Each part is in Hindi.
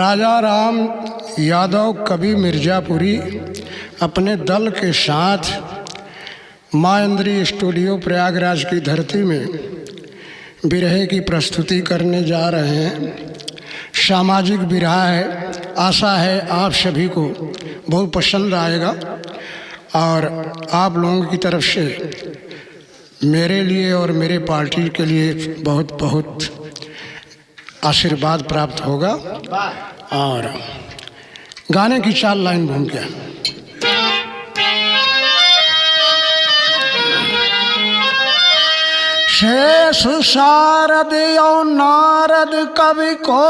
राजा राम यादव कवि मिर्ज़ापुरी अपने दल के साथ माँ इंद्री स्टूडियो प्रयागराज की धरती में बिरहे की प्रस्तुति करने जा रहे हैं। सामाजिक बिरहा है। आशा है आप सभी को बहुत पसंद आएगा और आप लोगों की तरफ से मेरे लिए और मेरे पार्टी के लिए बहुत बहुत आशीर्वाद प्राप्त होगा। और गाने की 4 लाइन भूल गया। शेष शारद और नारद कवि को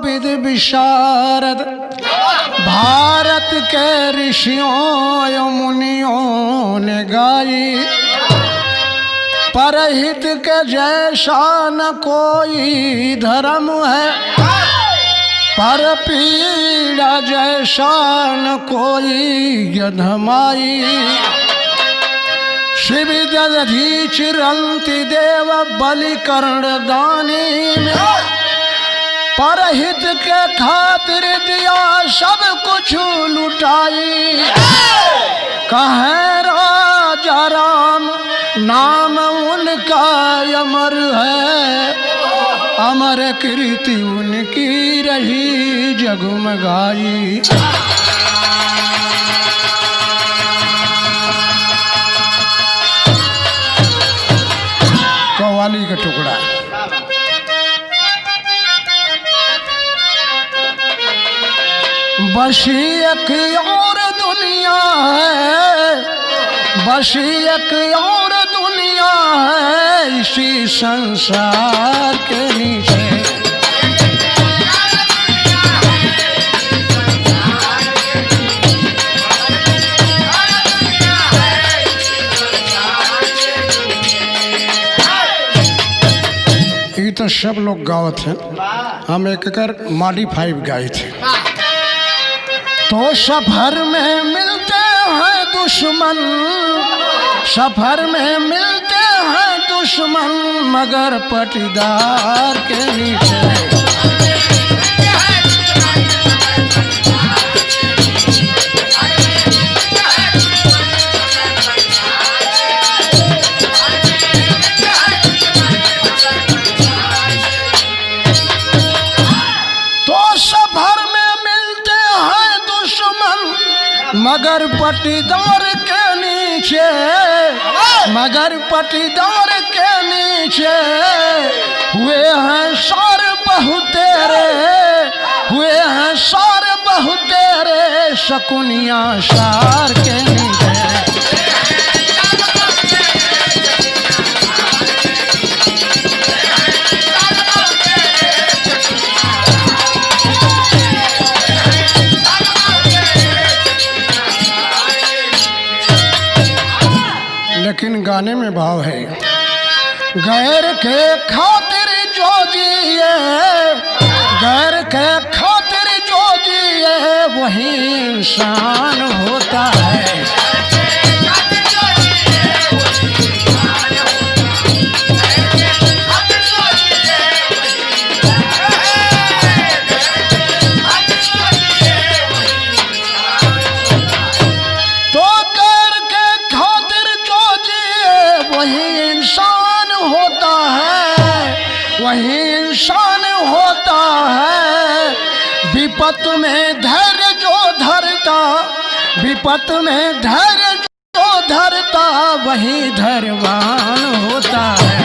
विद विशारद, भारत के ऋषियों मुनियों ने गाई। परहित के जैसा न कोई धर्म है, पर पीड़ा जैसा न कोई यधमाई। शिव दधि चिरंती देव बलि कर्ण दानी में, परहित के खातिर दिया सब कुछ लुटाई। कहे राजा राम नाम उनका अमर है, अमर कीर्ति उनकी रही जगमगाई। कव्वाली का टुकड़ा। बसी एक और दुनिया है, बसी एक और दुनिया है इसी संसार के नीचे। ये तो सब लोग गावत हैं, हम एक कर मॉडिफाइव गाए थे। तो सफर में मिलते हैं दुश्मन, सफर में मिलते हैं दुश्मन, मगर पटीदार के नीचे। मगर पटीदार के नीचे, मगर पटीदार के नीचे हुए हैं सार बहुतेरे, हुए हैं सार बहुतेरे शकुनिया सार के नीचे। लेकिन गाने में भाव है। गैर के खातिर जो जिए, गैर के खातिर जो जिए वही इंसान होता है। वही इंसान होता है। विपत में धैर्य जो धरता, विपत में धैर्य जो धरता वही धैर्यवान होता है।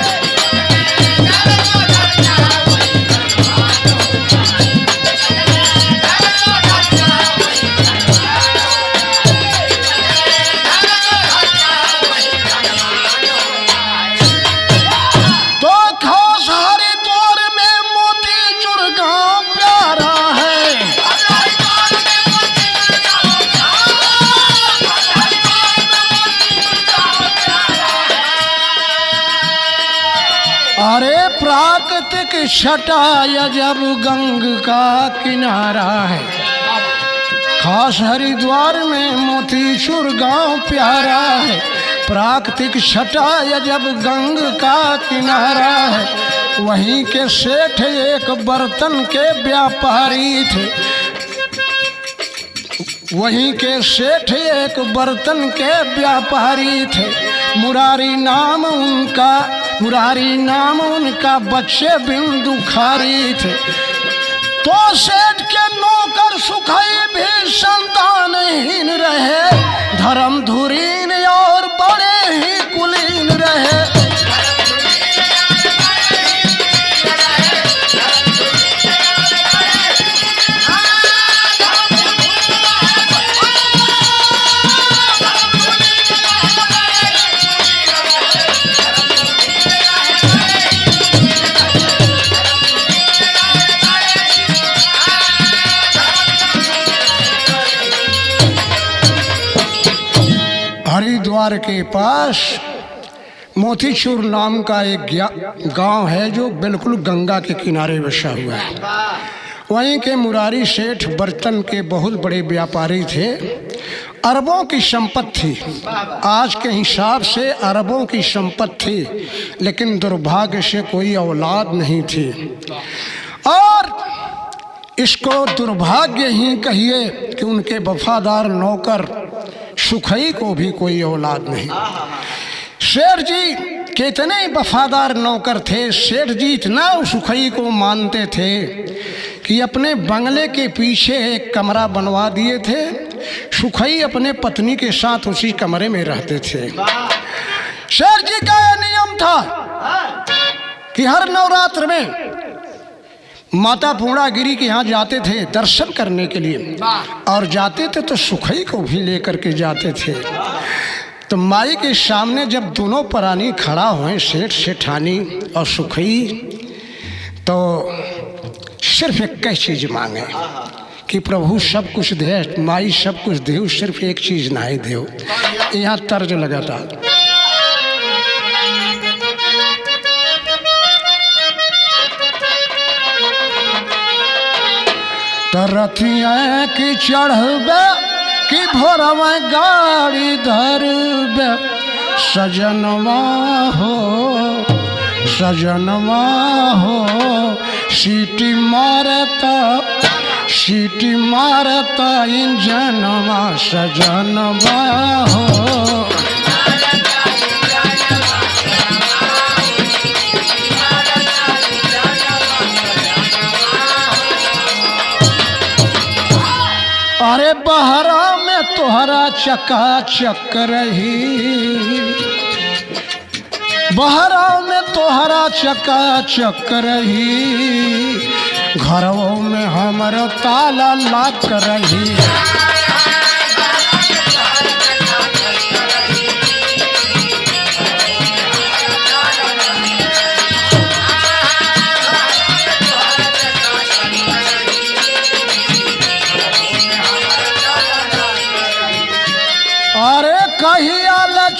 अरे प्राकृतिक छटा जब गंग का किनारा है, खास हरिद्वार में मोतीचूर गांव प्यारा है। प्राकृतिक छटा जब गंग का किनारा है, वहीं के सेठ एक बर्तन के व्यापारी थे। वहीं के सेठ एक बर्तन के व्यापारी थे। मुरारी नाम उनका बच्चे बिंदु खारी थे। तो सेठ के नौकर सुखई भी संतानहीन रहे, धर्म धुरीन और बड़े ही कुलीन रहे। हरिद्वार के पास मोतीचूर नाम का एक गांव है जो बिल्कुल गंगा के किनारे बसा हुआ है। वहीं के मुरारी सेठ बर्तन के बहुत बड़े व्यापारी थे। अरबों की संपत्ति थी, आज के हिसाब से अरबों की संपत्ति थी, लेकिन दुर्भाग्य से कोई औलाद नहीं थी। और इसको दुर्भाग्य ही कहिए कि उनके वफादार नौकर सुखई को भी कोई औलाद नहीं। शेर जी कितने वफादार नौकर थे। शेर जी इतना सुखई को मानते थे कि अपने बंगले के पीछे एक कमरा बनवा दिए थे। सुखई अपने पत्नी के साथ उसी कमरे में रहते थे। शेर जी का यह नियम था कि हर नवरात्र में माता पूर्णागिरी के यहाँ जाते थे दर्शन करने के लिए, और जाते थे तो सुखई को भी लेकर के जाते थे। तो माई के सामने जब दोनों प्राणी खड़ा हुए, सेठ सेठानी और सुखई, तो सिर्फ एक ही चीज़ मांगे कि प्रभु सब कुछ दे, माई सब कुछ दे, सिर्फ एक चीज़ ना ही दे। यहाँ तर्ज लगा था। रथिया की चढ़बे कि भोरवा गाड़ी धरबे, सजनवा हो सीटी मारता इंजनवा, सजनवा हो। अरे बहरा में तोहरा चकाचक रही, बहरा में तोहरा चकाचक रही, घरों में हमारा ताला लाक रही।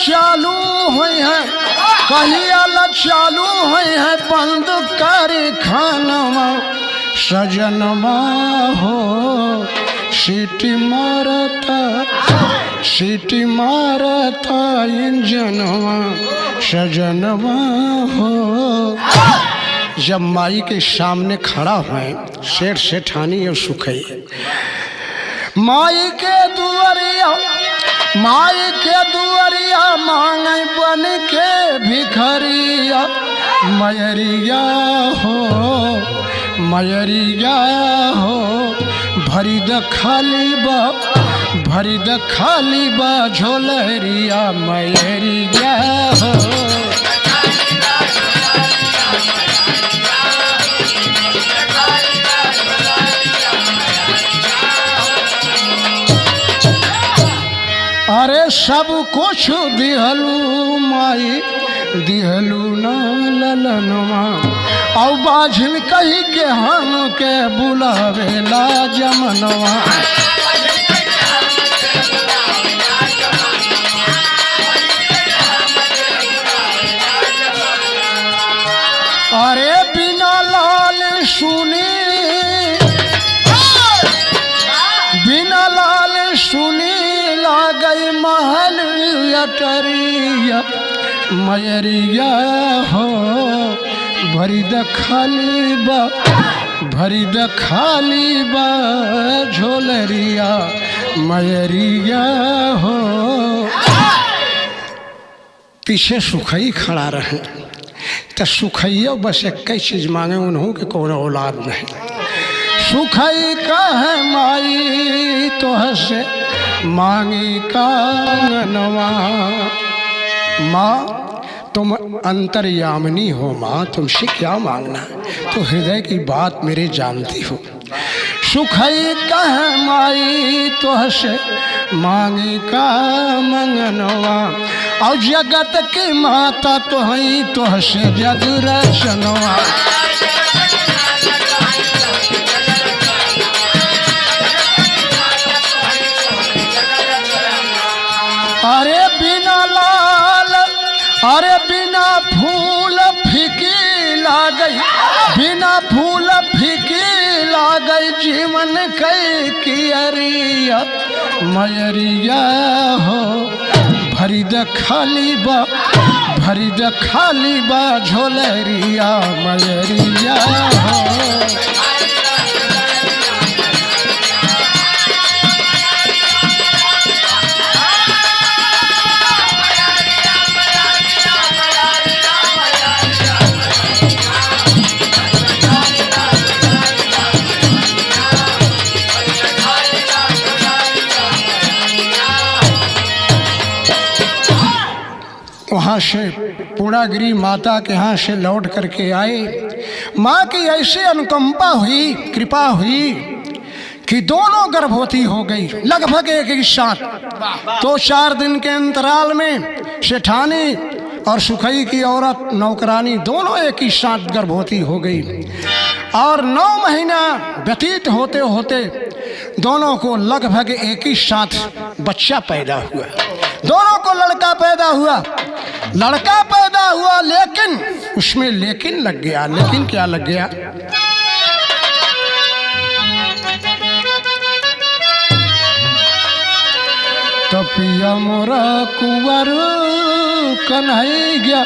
चालू हुई है, कहिया चालू हुई है बंद करे खानवा, सजनवा हो सीटी मारता इंजनवा, सजनवा हो। जब माई के सामने खड़ा हुए सेठ सेठानी और सुखई, माई के दुआरिया मांगे बन के भिखरिया, मयरिया हो भरी द खाली बा झोलरिया, मयरिया हो। अरे सब कुछ दिहलू माई, दिहलू ना ललनवा, औ बाझिन कही के हम के बुलावेला जमनवा। अरे बिना लाल सुनी, बिना लाल सुनी लाल गई महल अटरिया मयरिया हो भरी द खाली बा झोलरिया मयरिया हो। पीछे सुखई खड़ा रहे तो सुखैया बस एक चीज मांगे उन्हों के कौन औलाद नहीं। सुखई का है माई तो हसे मांगी का नवा। माँ तुम अंतर्यामिनी हो, माँ तुमसे क्या मांगना, तो हृदय की बात मेरे जानती हो। सुखई का है माई तो हसे मांगी का मंगनवा। और जगत की माता तो हई तो हसे जग रचनवा। अरे बिना लाल अरे बिना फूल फीकी लागई, बिना फूल फीकी लागई जीवन कई कियरिया मयरिया हो भरी द खाली बा झोलरिया मयरिया हो। वहाँ से पूर्णागिरी माता के यहाँ से लौट करके आए। माँ की ऐसे अनुकंपा हुई, कृपा हुई कि दोनों गर्भवती हो गई लगभग एक ही साथ। तो 4 दिन के अंतराल में सेठानी और सुखई की औरत नौकरानी दोनों एक ही साथ गर्भवती हो गई। और 9 महीना व्यतीत होते होते दोनों को लगभग एक ही साथ बच्चा पैदा हुआ। दोनों को लड़का पैदा हुआ, लेकिन उसमें लेकिन लग गया। लेकिन क्या लग गया? तो पिया मोरा कुंवर कन्हैया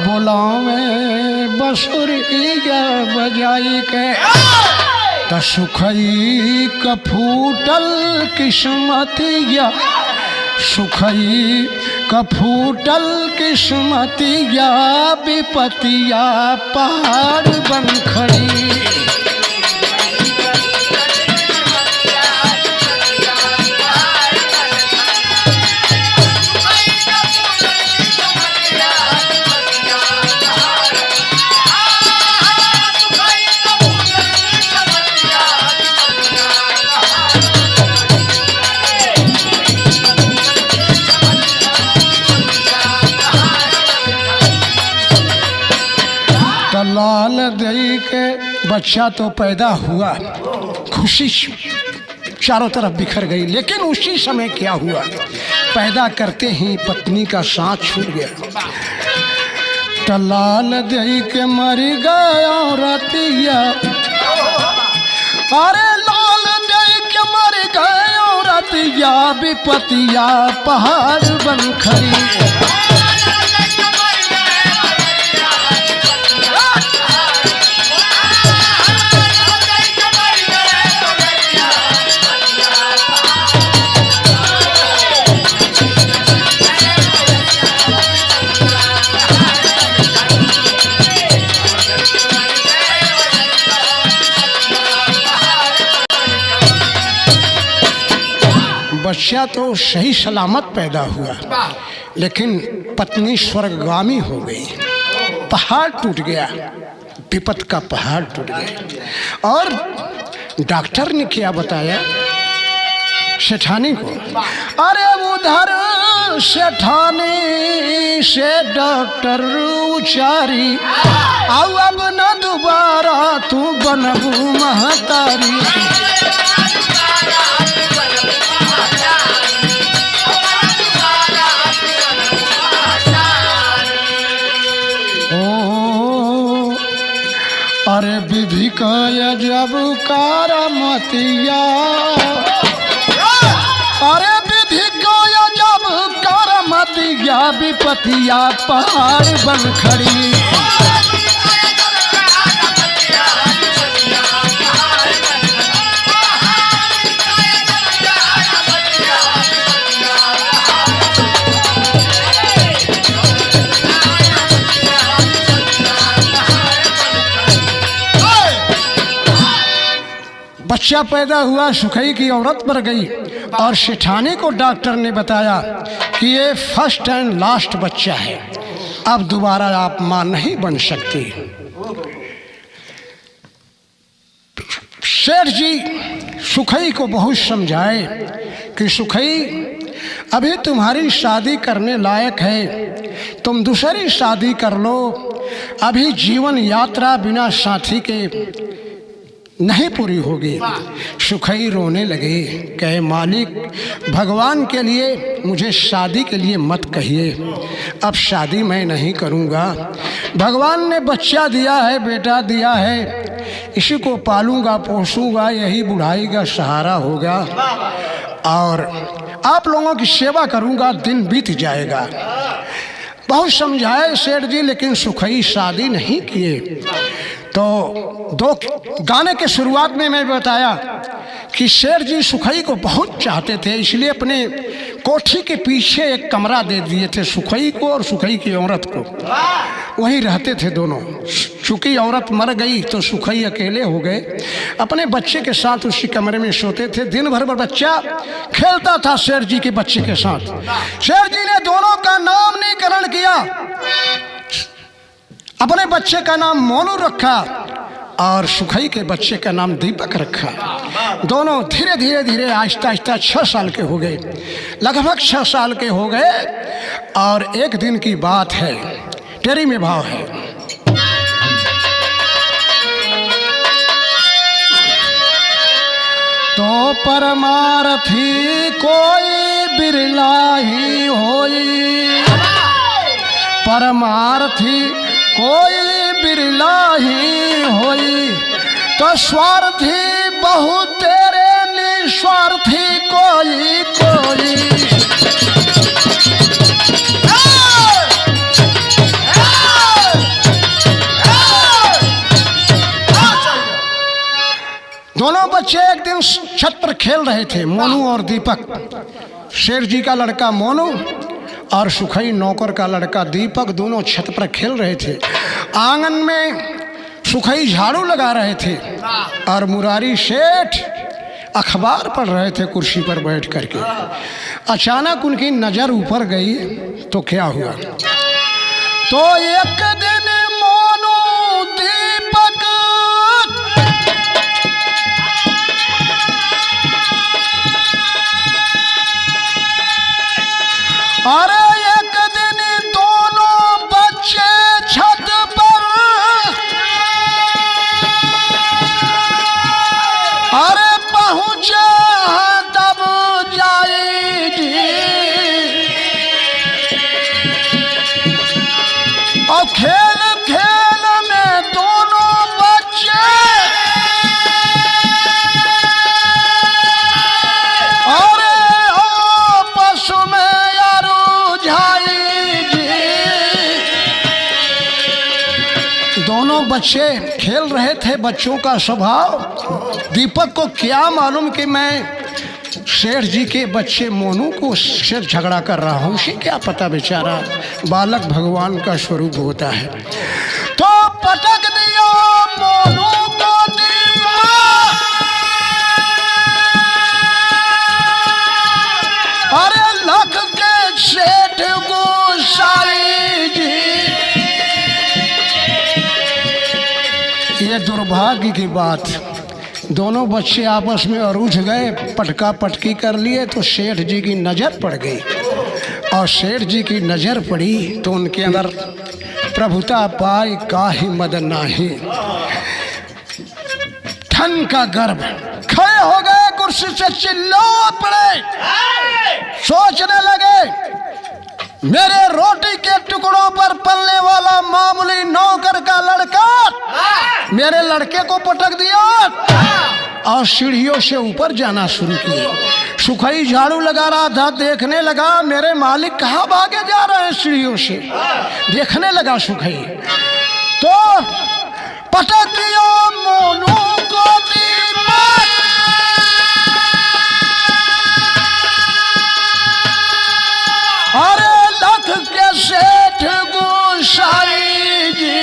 बुलावे बसुरिया बजाई के। तो सुखई का फूटल किस्मतिया, सुखई का फूटल किस्मतिया विपतिया पहाड़ बन खड़ी। लाल दई के बच्चा तो पैदा हुआ, खुशी चारों तरफ बिखर गई। लेकिन उसी समय क्या हुआ, पैदा करते ही पत्नी का साथ छूट गया। तो लाल दई के मर गया रतिया, अरे लाल दई के मर गया रतिया विपतिया पहाड़ बन खड़ी। बच्चा तो सही सलामत पैदा हुआ, लेकिन पत्नी स्वर्गगामी हो गई। पहाड़ टूट गया, विपत का पहाड़ टूट गया। और डॉक्टर ने क्या बताया सेठानी को? अरे उधर सेठानी से डॉक्टर उचारी, आओ अब न दोबारा तू बनबू महतारी। अरे विधि का जब कारा मतिया, अरे विधि विपतिया पहाड़ बन खड़ी। बच्चा पैदा हुआ, सुखई की औरत मर गई और सेठानी को डॉक्टर ने बताया कि ये फर्स्ट एंड लास्ट बच्चा है, अब दोबारा आप मां नहीं बन सकती। सेठ जी सुखई को बहुत समझाए कि सुखई अभी तुम्हारी शादी करने लायक है, तुम दूसरी शादी कर लो, अभी जीवन यात्रा बिना साथी के नहीं पूरी होगी। सुखई रोने लगे, कहे मालिक भगवान के लिए मुझे शादी के लिए मत कहिए, अब शादी मैं नहीं करूँगा। भगवान ने बच्चा दिया है, बेटा दिया है, इसी को पालूंगा पोसूंगा, यही बुढ़ाई का सहारा होगा और आप लोगों की सेवा करूँगा, दिन बीत जाएगा। बहुत समझाए सेठ जी, लेकिन सुखई शादी नहीं किए। तो दो गाने के शुरुआत में मैं बताया कि शेर जी सुखई को बहुत चाहते थे, इसलिए अपने कोठी के पीछे एक कमरा दे दिए थे सुखई को और सुखई की औरत को, वहीं रहते थे दोनों। चूंकि औरत मर गई तो सुखई अकेले हो गए, अपने बच्चे के साथ उसी कमरे में सोते थे। दिन भर बच्चा खेलता था शेर जी के बच्चे के साथ। शेर जी ने दोनों का नामकरण किया, अपने बच्चे का नाम मोनू रखा और सुखई के बच्चे का नाम दीपक रखा। दोनों धीरे धीरे धीरे आहिस्ता आहिस्ता 6 साल के हो गए, लगभग 6 साल के हो गए। और एक दिन की बात है, टेरी में भाव है। तो परमार्थी कोई बिरला ही होई, परमार्थी कोई बिरला ही होई, तो स्वार्थी बहु तेरे निस्वार्थी कोई कोई। दोनों बच्चे एक दिन छत पर खेल रहे थे, मोनू और दीपक। शेर जी का लड़का मोनू और सुखई नौकर का लड़का दीपक दोनों छत पर खेल रहे थे। आंगन में सुखई झाड़ू लगा रहे थे और मुरारी सेठ अखबार पढ़ रहे थे कुर्सी पर बैठ करके। अचानक उनकी नजर ऊपर गई तो क्या हुआ, तो एक दिन मोनू दीपक अरे एक दिन दोनों बच्चे छत पर अरे पहुंचे तब जाएगी, और खेल खेल में दोनों बच्चे अरे आपस में दोनों बच्चे खेल रहे थे। बच्चों का स्वभाव, दीपक को क्या मालूम कि मैं शेर जी के बच्चे मोनू को से झगड़ा कर रहा हूँ, उसे क्या पता, बेचारा बालक भगवान का स्वरूप होता है। तो पटक दिया मोनू को दीपक, अरे लख के सेठ गोसाई जी। ये दुर्भाग्य की बात, दोनों बच्चे आपस में अरूझ गए, पटका पटकी कर लिए तो सेठ जी की नज़र पड़ गई। और सेठ जी की नज़र पड़ी तो उनके अंदर प्रभुता पाई काहि मद नाही, धन का गर्व, खड़े हो गए कुर्सी से, चिल्ला पड़े, सोचने लगे मेरे रोटी के टुकड़ों पर पलने वाला मामूली नौकर का लड़का मेरे लड़के को पटक दिया और सीढ़ियों से ऊपर जाना शुरू किए। सुखई झाड़ू लगा रहा था, देखने लगा मेरे मालिक कहाँ भागे जा रहे हैं सीढ़ियों से। देखने लगा सुखई तो पटक दिया मोनू को दीपक। अरे लख के सेठ गोसाई जी,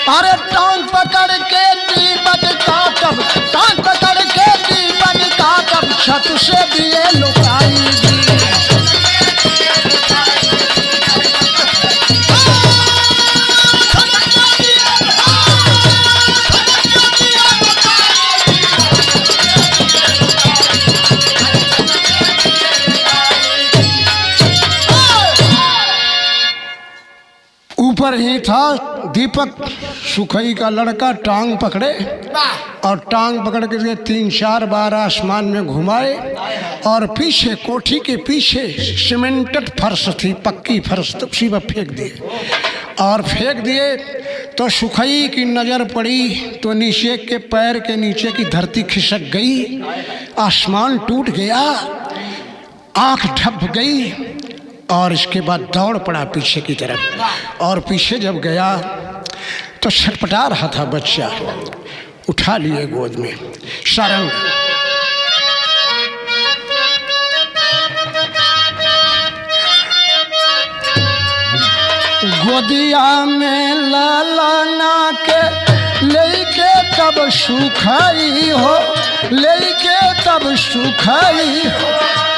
अरे टांग पकड़ के दीपक काटब, टांग पकड़ के दीपक काटब, छत से दिए लुकाई जी। ऊपर ही था दीपक, सुखई का लड़का टांग पकड़े और टांग पकड़ के 3-4 बार आसमान में घुमाए और पीछे कोठी के पीछे सीमेंटेड फर्श थी, पक्की फर्श, तो उसी पर फेंक दिए। और फेंक दिए तो सुखई की नज़र पड़ी तो नीचे के पैर के नीचे की धरती खिसक गई, आसमान टूट गया, आँख ढप गई और इसके बाद दौड़ पड़ा पीछे की तरफ। और पीछे जब गया तो छटपटा रहा था बच्चा, उठा लिए गोद में सारंग। गोदिया में लालाना के लेके तब सुखाई हो, लेके तब सुखाई हो,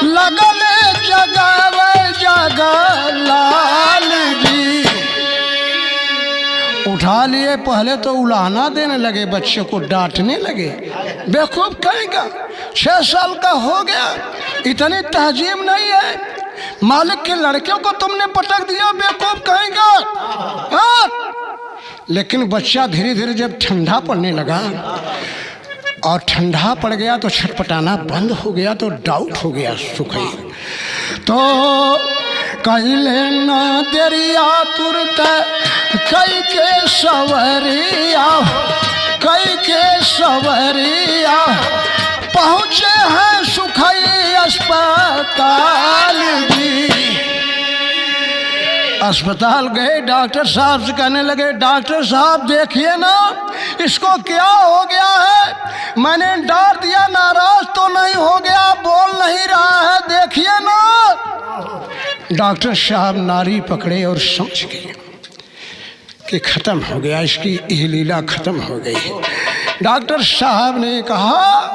लगले जगावे जगा लाल जी। उठा लिए, पहले तो उलाहना देने लगे, बच्चे को डांटने लगे, बेवकूफ कहेगा, 6 साल का हो गया, इतनी तहजीब नहीं है, मालिक के लड़के को तुमने पटक दिया, बेवकूफ कहेगा। हाँ? लेकिन बच्चा धीरे धीरे जब ठंडा पड़ने लगा और ठंडा पड़ गया तो छटपटाना बंद हो गया, तो डाउट हो गया सुखई। तो कहले ना देरिया तुरत कई के सवरिया, कई के सवरिया, पहुँचे हैं सुखई अस्पताल जी। अस्पताल गए, डॉक्टर साहब से कहने लगे, डॉक्टर साहब देखिए ना इसको क्या हो गया है, मैंने डांट दिया, नाराज तो नहीं हो गया, बोल नहीं रहा है, देखिए ना। डॉक्टर साहब नारी पकड़े और समझ गए कि खत्म हो गया, इसकी यह लीला खत्म हो गई। डॉक्टर साहब ने कहा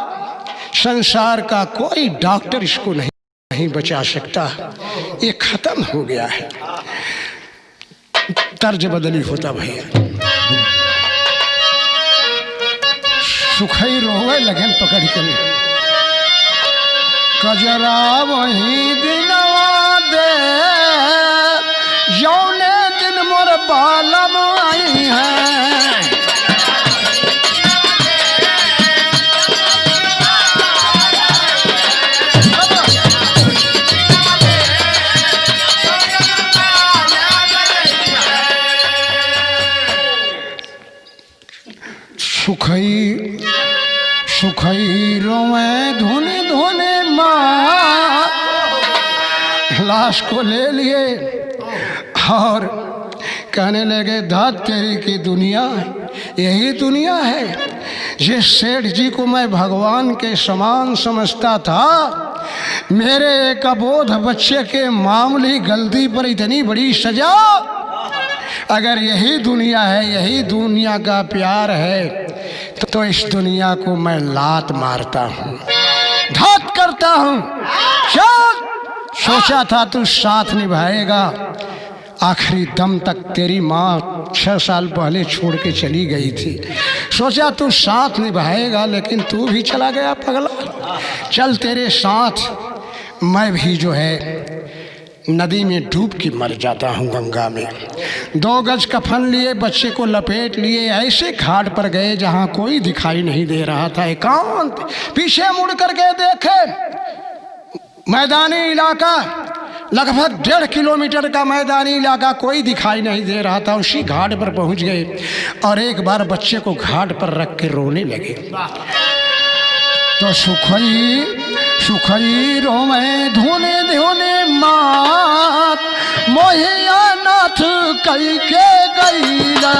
संसार का कोई डॉक्टर इसको नहीं बचा सकता, ये खत्म हो गया है। तर्ज बदली होता भैया। सुखई रोवे लगन पकड़ के, कजरा वही दिनवा दे जौने दिन मोर बालम आई है। सुखई सुखई रोवे धोने धोने माँ, लाश को ले लिए और कहने लगे, धात तेरी की दुनिया यही दुनिया है। जिस सेठ जी को मैं भगवान के समान समझता था, मेरे एक अबोध बच्चे के मामूली गलती पर इतनी बड़ी सजा। अगर यही दुनिया है, यही दुनिया का प्यार है, तो इस दुनिया को मैं लात मारता हूँ, घात करता हूँ। चल, सोचा था तू साथ निभाएगा, आखिरी दम तक तेरी माँ 6 साल पहले छोड़ के चली गई थी, सोचा तू साथ निभाएगा, लेकिन तू भी चला गया पगला। चल तेरे साथ मैं भी जो है नदी में डूब के मर जाता हूँ, गंगा में। 2 गज कफन लिए, बच्चे को लपेट लिए, ऐसे घाट पर गए जहाँ कोई दिखाई नहीं दे रहा था, एकांत। पीछे मुड़ करके देखे, मैदानी इलाका, लगभग 1.5 किलोमीटर का मैदानी इलाका कोई दिखाई नहीं दे रहा था। उसी घाट पर पहुंच गए और एक बार बच्चे को घाट पर रख के रोने लगे। तो सुखई सुखई रोमे धोने धोने मात मोहिया नाथ कई के गईला।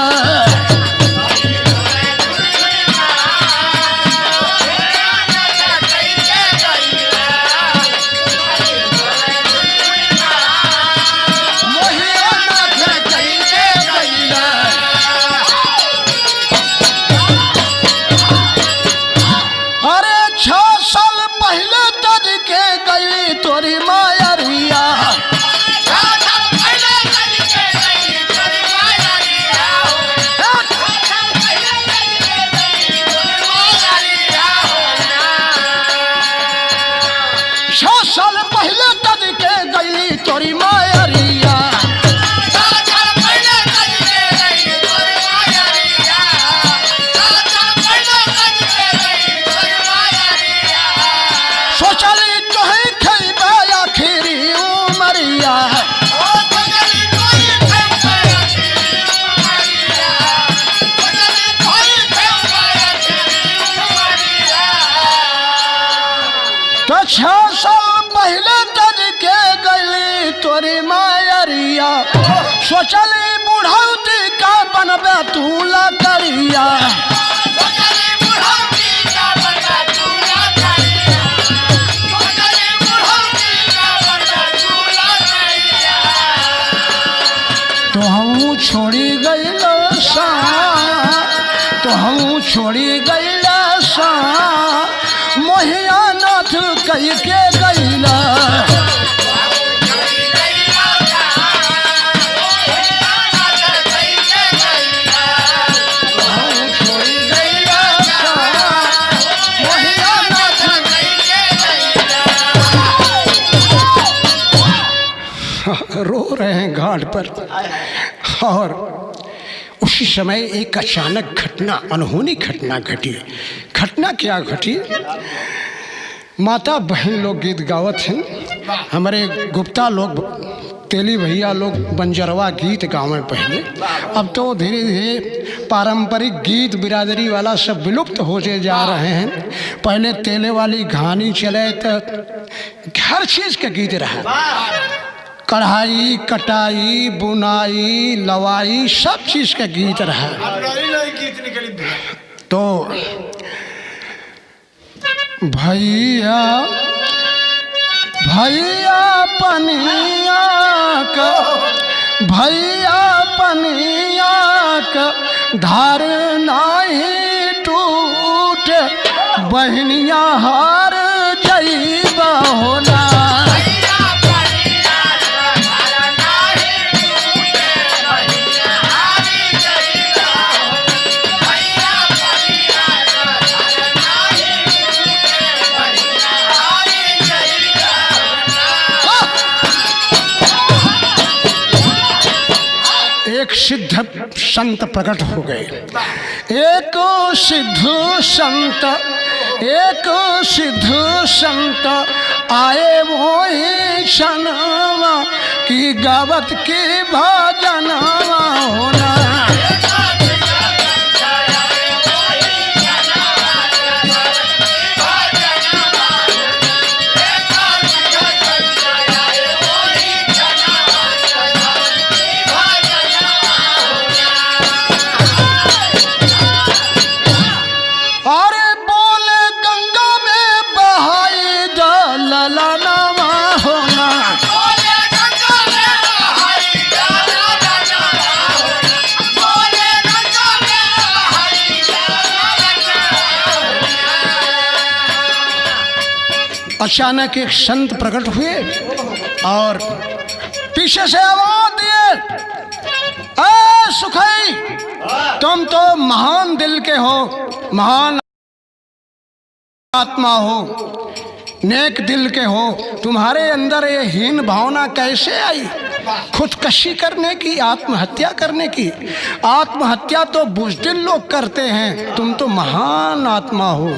तोरी मायरिया साल पहले तद के गई तोरी मायरिया। सोचली तो है खैबा खीरी उमरिया। तो 6 साल पहले तद के गई तोरी मायरिया। सोचली बुढ़ौती का बनबे तू लकड़िया। तो हम छोड़ी गईला सा तो हम छोड़ी गईला सा मोहिया नाथ कई के गईला। रो रहे हैं घाट पर। और उसी समय एक अचानक घटना, अनहोनी घटना घटी। घटना क्या घटी? माता बहन लोग गीत गावत हैं। हमारे गुप्ता लोग, तेली भैया लोग बंजरवा गीत गावें पहले। अब तो धीरे धीरे पारंपरिक गीत बिरादरी वाला सब विलुप्त होते जा रहे हैं। पहले तेले वाली घानी चले तो हर चीज़ का गीत रहा। कढ़ाई कटाई बुनाई लवाई सब चीज़ का गीत रहा। तो भैया भैया पनिया का भैया पनिया का धार नहीं टूट बहनिया हार जईबा होना। एक सिद्ध संत प्रकट हो गए। एक सिद्ध संत आए वो ही क्षणवा की गावत की भजनवा होना। अचानक एक संत प्रकट हुए और पीछे से आवाज दिए, ए सुखई, तुम तो महान दिल के हो, महान आत्मा हो, नेक दिल के हो, तुम्हारे अंदर ये हीन भावना कैसे आई? खुदकशी करने की, आत्महत्या करने की। आत्महत्या तो बुज़दिल लोग करते हैं, तुम तो महान आत्मा हो।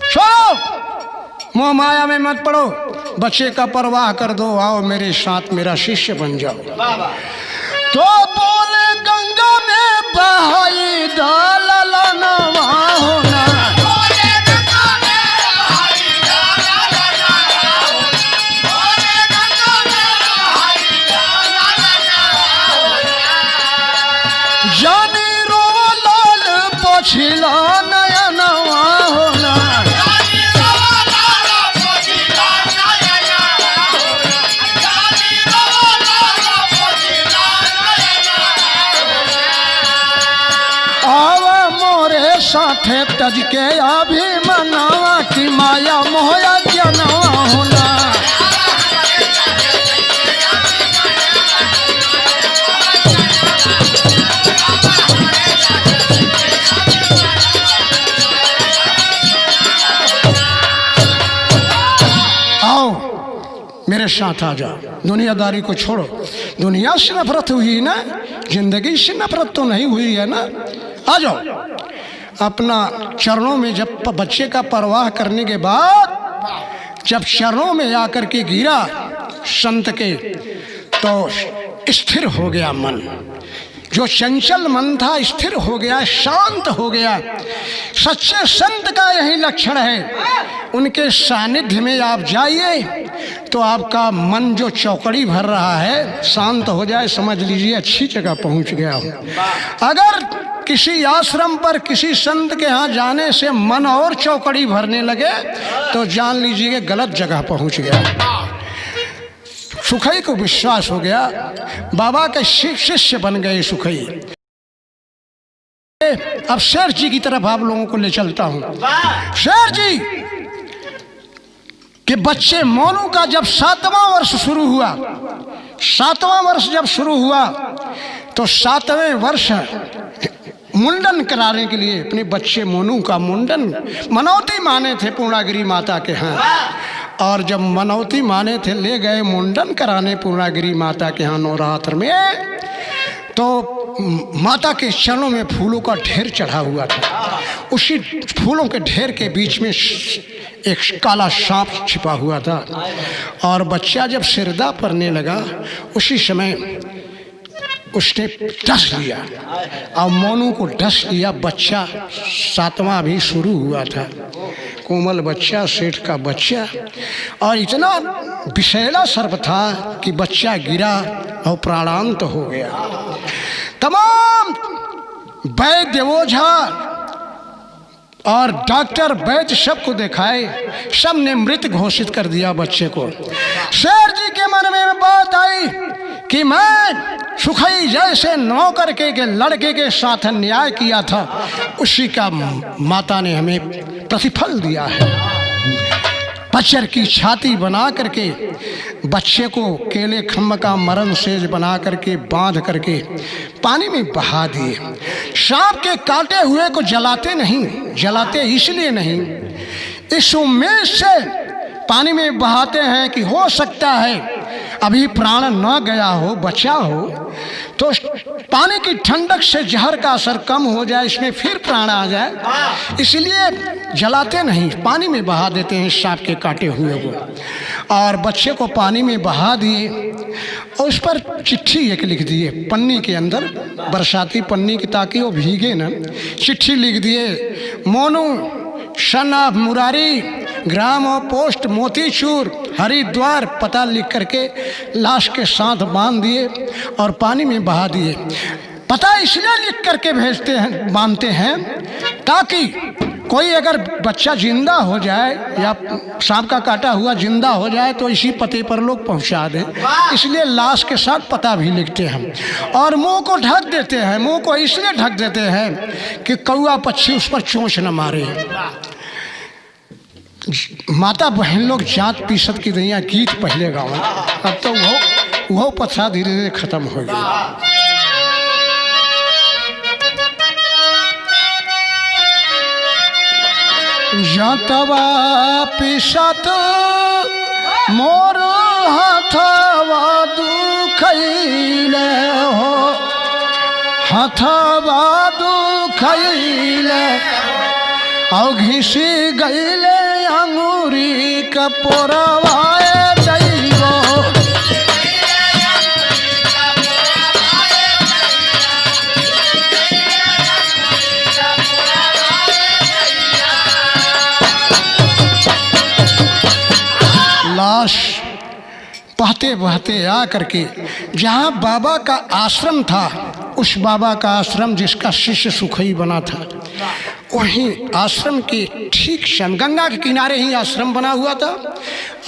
छोड़ो, मोह माया में मत पड़ो, बच्चे का परवाह कर दो, आओ मेरे साथ मेरा शिष्य बन जाओ। तो बोले गंगा में बहाई डालना होना, जानी रो लाल पोछिला नयनवा होना, साथे तज के अभी मनावा की माया मोहया जनवा होना। आओ मेरे साथ आ जाओ, दुनियादारी को छोड़ो। दुनिया से नफरत हुई ना, जिंदगी से नफरत तो नहीं हुई है ना। आ जाओ अपना चरणों में। जब बच्चे का परवाह करने के बाद जब चरणों में आकर के गिरा संत के, तो स्थिर हो गया मन। जो चंचल मन था स्थिर हो गया, शांत हो गया। सच्चे संत का यही लक्षण है। उनके सानिध्य में आप जाइए तो आपका मन जो चौकड़ी भर रहा है शांत हो जाए, समझ लीजिए अच्छी जगह पहुंच गया हो। अगर किसी आश्रम पर किसी संत के यहाँ जाने से मन और चौकड़ी भरने लगे तो जान लीजिए गलत जगह पहुंच गया। सुखई को विश्वास हो गया, बाबा के शिष्य बन गए सुखई। अब शेर जी की तरफ आप लोगों को ले चलता हूं। शेर जी के बच्चे मोनू का जब 7वां वर्ष शुरू हुआ, 7वां वर्ष जब शुरू हुआ तो 7वें वर्ष मुंडन कराने के लिए अपने बच्चे मोनू का मुंडन मनौती माने थे पूर्णागिरी माता के यहाँ। और जब मनौती माने थे ले गए मुंडन कराने पूर्णागिरी माता के यहाँ नवरात्र में, तो माता के चरणों में फूलों का ढेर चढ़ा हुआ था। उसी फूलों के ढेर के बीच में एक काला सांप छिपा हुआ था। और बच्चा जब सिरदा पड़ने लगा उसी समय उसने डस लिया और मोनू को डस लिया। बच्चा 7वां भी शुरू हुआ था, कोमल बच्चा, सेठ का बच्चा, और इतना विषैला सर्प था कि बच्चा गिरा और प्राणांत हो गया। तमाम वैद्य ओझा और डॉक्टर वैद्य सबको दिखाए, सब ने मृत घोषित कर दिया बच्चे को। शेर जी के मन में बात आई कि मैं सुखई जैसे नौकर के लड़के के साथ न्याय किया था, उसी का माता ने हमें प्रतिफल दिया है। पचर की छाती बना करके बच्चे को केले खम्भ का मरण सेज बना करके बांध करके पानी में बहा दिए। सांप के काटे हुए को जलाते नहीं, जलाते इसलिए नहीं, इस उम्मीद से पानी में बहाते हैं कि हो सकता है अभी प्राण न गया हो, बचा हो, तो पानी की ठंडक से जहर का असर कम हो जाए, इसमें फिर प्राण आ जाए, इसलिए जलाते नहीं, पानी में बहा देते हैं सांप के काटे हुए को। और बच्चे को पानी में बहा दिए और उस पर चिट्ठी एक लिख दिए पन्नी के अंदर, बरसाती पन्नी की, ताकि वो भीगे ना। चिट्ठी लिख दिए, मोनू सन ऑफ मुरारी, ग्राम और पोस्ट मोतीचूर, हरिद्वार, पता लिख करके लाश के साथ बांध दिए और पानी में बहा दिए। पता इसलिए लिख करके भेजते हैं, बांधते हैं, ताकि कोई अगर बच्चा जिंदा हो जाए या सांप का काटा हुआ जिंदा हो जाए तो इसी पते पर लोग पहुंचा दें, इसलिए लाश के साथ पता भी लिखते हैं। और मुंह को ढक देते हैं, मुंह को इसलिए ढक देते हैं कि कौआ पक्षी उस पर चोंच न मारे। माता बहन लोग जात पीसत की दैया गीत पहले गाँव, अब तो वो प्रथा धीरे धीरे खत्म हो गया। जातवा पीसत मोर हथवा दुखैले हो, हथवा दुखैले और घिसी गईले अंगूरी कपोरवाए बहते बहते आ करके जहाँ बाबा का आश्रम था, उस बाबा का आश्रम जिसका शिष्य सुखई बना था, वहीं आश्रम के ठीक गंगा के किनारे ही आश्रम बना हुआ था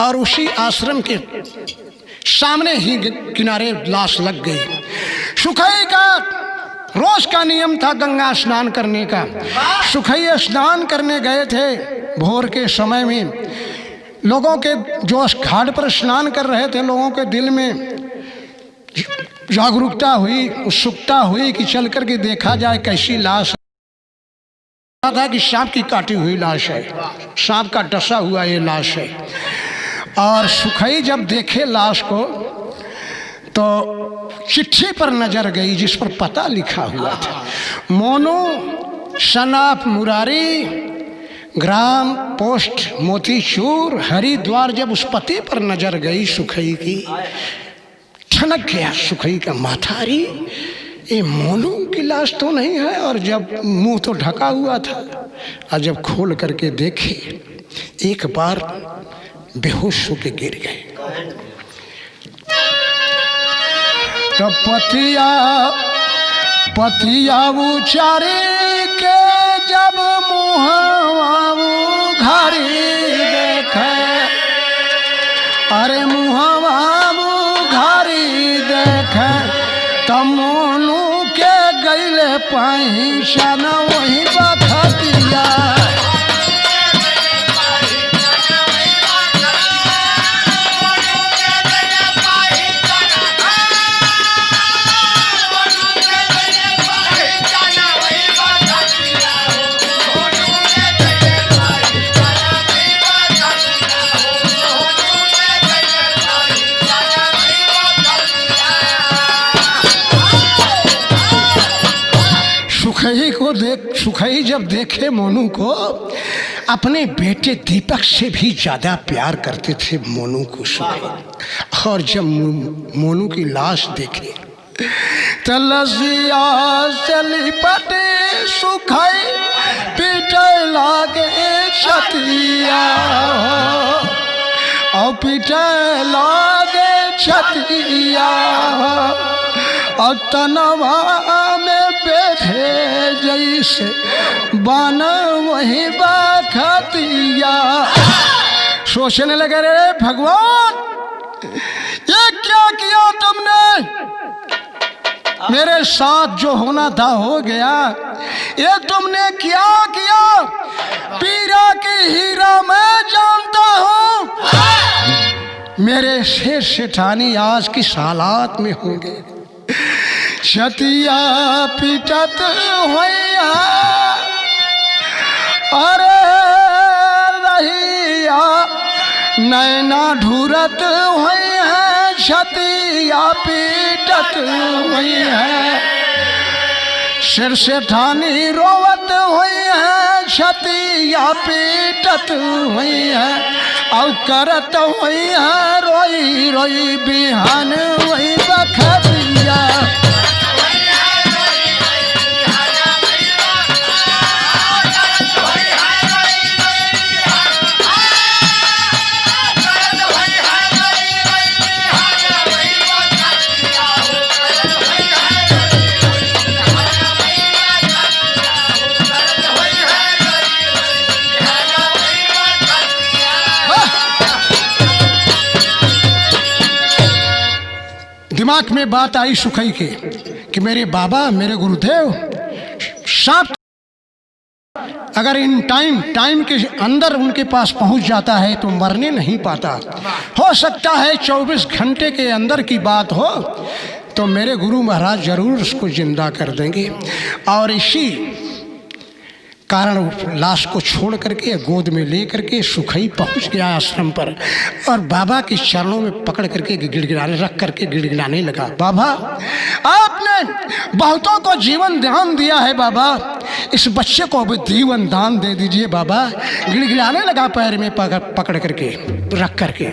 और उसी आश्रम के सामने ही किनारे लाश लग गई। सुखई का रोज का नियम था गंगा स्नान करने का। सुखई स्नान करने गए थे भोर के समय में। लोगों के जो घाट पर स्नान कर रहे थे, लोगों के दिल में जागरूकता हुई, उत्सुकता हुई कि चल कर के देखा जाए कैसी लाश था कि सांप की काटी हुई लाश है, सांप का डसा हुआ ये लाश है। और सुखई जब देखे लाश को तो चिट्ठी पर नजर गई जिस पर पता लिखा हुआ था, मोनू सनाप मुरारी, ग्राम पोस्ट मोतीचूर, हरिद्वार। जब उस पते पर नजर गई सुखई की, ठनक गया सुखई का माथा। अरे ये मोनू की लाश तो नहीं है। और जब मुंह तो ढका हुआ था और जब खोल करके देखे, एक बार बेहोश होके गिर गए। तो पतिया उचारे के जब मुहवा घारी देखे, अरे मुहवा घारी देखे तो मोनू के गईले पैसा न वही बखतिया। सुखई जब देखे मोनू को, अपने बेटे दीपक से भी ज्यादा प्यार करते थे मोनू को सुखई। और जब मोनू की लाश देखे तो लसिया चली पटे सुखई पीटे लागे छतिया, और पीटे लागे छतिया, और तनवा में बैठे जैसे बाना वही बखतिया। सोचने लगे, रे भगवान ये क्या किया तुमने, मेरे साथ जो होना था हो गया, ये तुमने क्या किया। पीरा की हीरा मैं जानता हूँ, मेरे शेर सेठानी आज किस हालात में होंगे। छतिया पिटत होइया, अरे रहिया नैना ढूरत हुई है, छतिया पिटत हुई है। सिर से ठानी रोवत हुई है, छतिया पिटत हुई है। और करत हुई है रोई रोई बिहान वही बखतिया। दिमाग में बात आई सुखई के कि मेरे बाबा, मेरे गुरुदेव सांप अगर इन टाइम के अंदर उनके पास पहुंच जाता है तो मरने नहीं पाता। हो सकता है 24 घंटे के अंदर की बात हो तो मेरे गुरु महाराज जरूर उसको जिंदा कर देंगे। और इसी कारण लाश को छोड़ करके गोद में ले करके सुखई पहुंच गया आश्रम पर और बाबा के चरणों में पकड़ करके गिड़गिड़ाने रख करके गिड़गिड़ाने लगा। बाबा, आपने बहुतों को जीवन दान दिया है बाबा, इस बच्चे को भी जीवन दान दे दीजिए बाबा। गिड़गिड़ाने लगा पैर में पकड़ करके रख करके।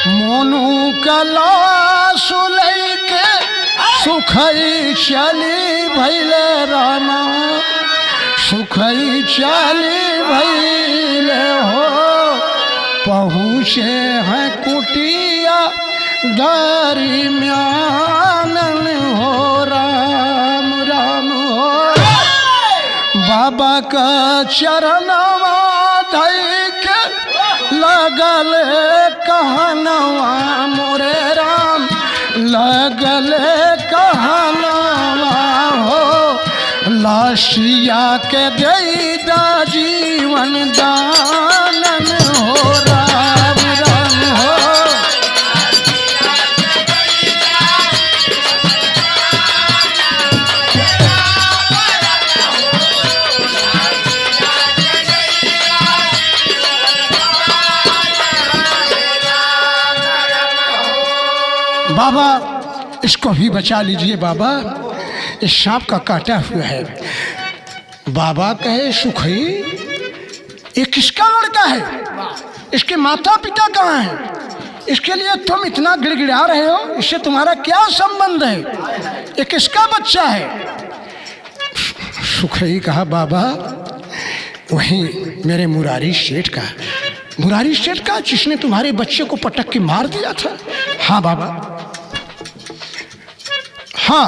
मोनू का लाश लेके सुखई चली भैले रामा, सुखई चली भैले हो, पहुँचे हैं कुटिया दरमियान हो। राम राम हो बाबा का चरणवा धई के लगल कहनवा मोरे राम, लगल कहनवा हो, लाशिया के देदा जीवन दानन हो। राम राम हो बाबा, इसको भी बचा लीजिए बाबा, इस सांप का काटा हुआ है। बाबा कहे सुखई ये किसका लड़का है, इसके माता पिता कहाँ हैं, इसके लिए तुम इतना गिड़गिड़ा रहे हो, इससे तुम्हारा क्या संबंध है, ये किसका बच्चा है। सुखई कहा बाबा वही मेरे मुरारी सेठ का, मुरारी सेठ का जिसने तुम्हारे बच्चे को पटक के मार दिया था। हाँ बाबा, हाँ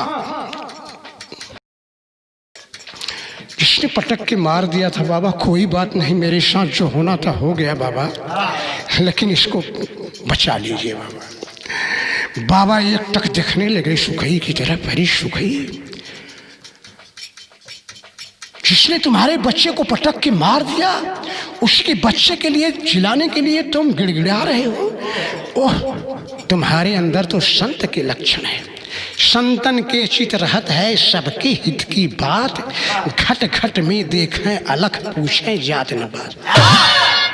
जिसने पटक के मार दिया था बाबा। कोई बात नहीं, मेरे साथ जो होना था हो गया बाबा, लेकिन इसको बचा लीजिए बाबा। बाबा एक टक देखने लगे सुखई की तरफ। अरे सुखई, जिसने तुम्हारे बच्चे को पटक के मार दिया, उसके बच्चे के लिए चिल्लाने के लिए तुम गिड़गिड़ा रहे हो। ओह, तुम्हारे अंदर तो संत के लक्षण है। संतन के चित रहत है सबके हित की बात, घट घट में देखें अलख पूछें जात न बात।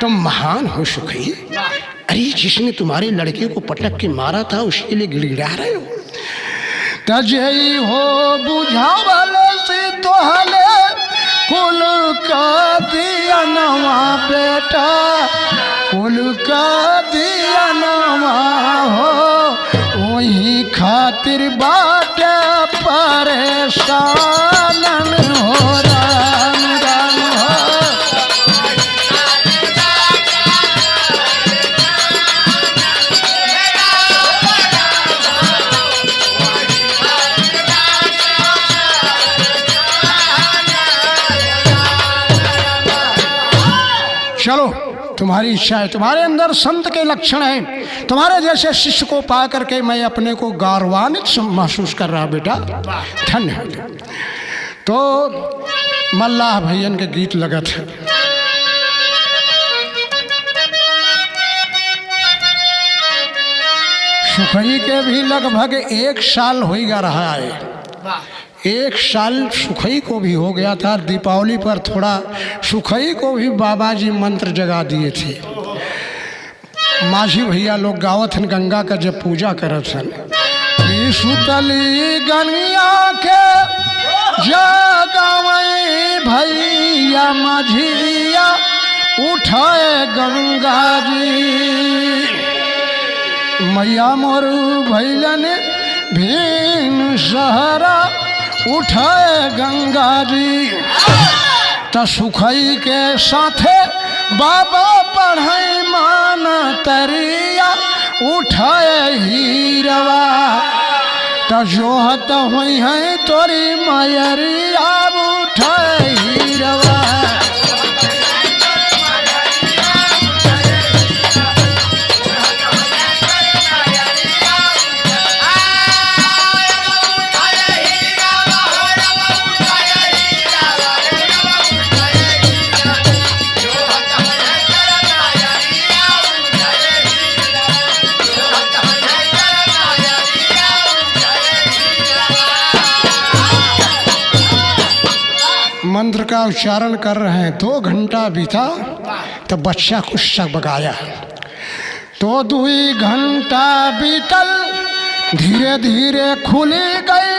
तुम महान हो सुखई। अरे जिसने तुम्हारे लड़के को पटक के मारा था उसके लिए गिड़गिड़ा रहे हो। तजई हो बुझावल से तोहले कुल का दिया नवा बेटा, कुल का दिया नवा हो, वही खातिर बाटे परेशान हो। राम राम हो चलो, तुम्हारी इच्छा है, तुम्हारे अंदर संत के लक्षण हैं। तुम्हारे जैसे शिष्य को पा करके मैं अपने को गौरवान्वित महसूस कर रहा बेटा, धन्यवाद। तो मल्लाह भैयन के गीत लगत है। सुखई के भी लगभग 1 साल हो ही रहा है। 1 साल सुखई को भी हो गया था। दीपावली पर थोड़ा सुखई को भी बाबा जी मंत्र जगा दिए थे। माझी भैया लोग गावत हन, गंगा का जब पूजा करत हन, सुतली गंगा के जगावई भैया माझिया उठाए गंगा जी, मैया मोर भैलन भीन सहरा उठाए गंगा जी। त सुखई के साथे बाबा पढ़ाई मान तरिया उठाए हीरवा, त जोहत हुई है तोरी मयरिया उठाए हीरवा। मंत्र का उच्चारण कर रहे हैं। 2 घंटा बीता तो बच्चा कुछ सबगाया। तो 2 घंटा बीतल, धीरे धीरे खुली गई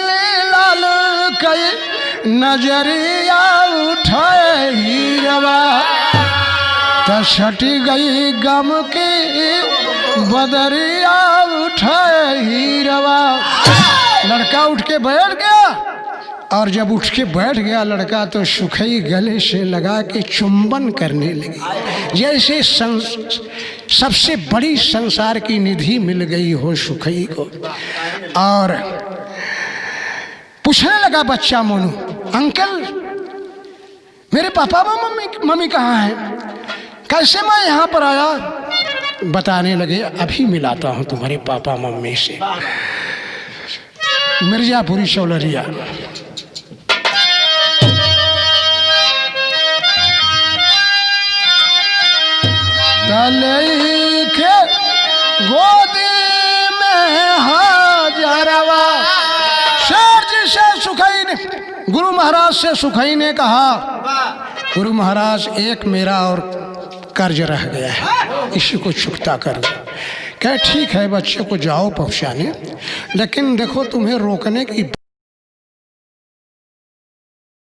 लाल कई नजरिया उठाए हीरवा, तो छटी गई गम की बदरिया उठाए हीरवा। लड़का उठ के बैठ गया, और जब उठ के बैठ गया लड़का तो सुखई गले से लगा के चुंबन करने लगी, जैसे सबसे बड़ी संसार की निधि मिल गई हो सुखई को। और पूछने लगा बच्चा मोनू, अंकल मेरे पापा मम्मी कहाँ हैं, कैसे मैं यहाँ पर आया? बताने लगे, अभी मिलाता हूँ तुम्हारे पापा मम्मी से। मिर्जापुरी शौलरिया। तलई के गोदी में हाजरवा। शेर जी से सुखई ने, गुरु महाराज से सुखई ने कहा, गुरु महाराज एक मेरा और कर्ज रह गया है, इसी को चुकता कर दो। क्या ठीक है, बच्चे को जाओ पहुंचाने, लेकिन देखो तुम्हें रोकने की